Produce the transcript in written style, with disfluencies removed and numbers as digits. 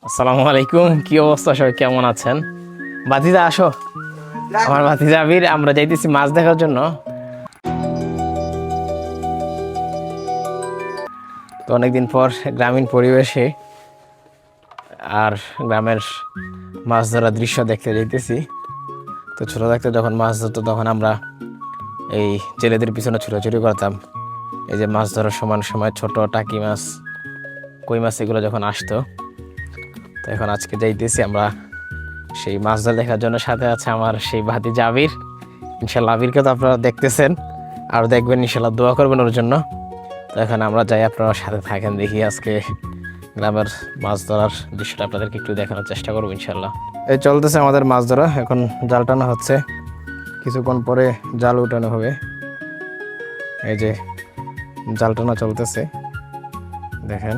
আসসালামু আলাইকুম, কি অবস্থা? সবাই কেমন আছেন? ভাতিজা আসো, আমার ভাতিজা আবির, আমরা যাইতেছি মাছ দেখার জন্য। তো অনেকদিন পর গ্রামীণ পরিবেশে আর গ্রামের মাছ ধরার দৃশ্য দেখতে যাইতেছি। তো ছোট থাকতে যখন মাছ ধরতো তখন আমরা এই জেলেদের পিছনে ছুটোছুটি করতাম। এই যে মাছ ধরার সমান সময় ছোট টাকি মাছ, কই মাছ এগুলো যখন আসতো, তো এখন আজকে যাইতেছি আমরা সেই মাছ ধরা দেখার জন্য। সাথে আছে আমার সেই ভাতিজা আবির। ইনশাল্লাহ আবিরকে তো আপনারা দেখতেছেন, আর দেখবেন, ইনশাল্লাহ দোয়া করবেন ওর জন্য। তো এখন আমরা যাই, আপনারা সাথে থাকেন, দেখি আজকে গ্রামের মাছ ধরার দৃশ্যটা আপনাদেরকে একটু দেখানোর চেষ্টা করবো ইনশাল্লাহ। এই চলতেছে আমাদের মাছ ধরা, এখন জাল টানা হচ্ছে, কিছুক্ষণ পরে জাল উঠানো হবে। এই যে জাল টানা চলতেছে, দেখেন।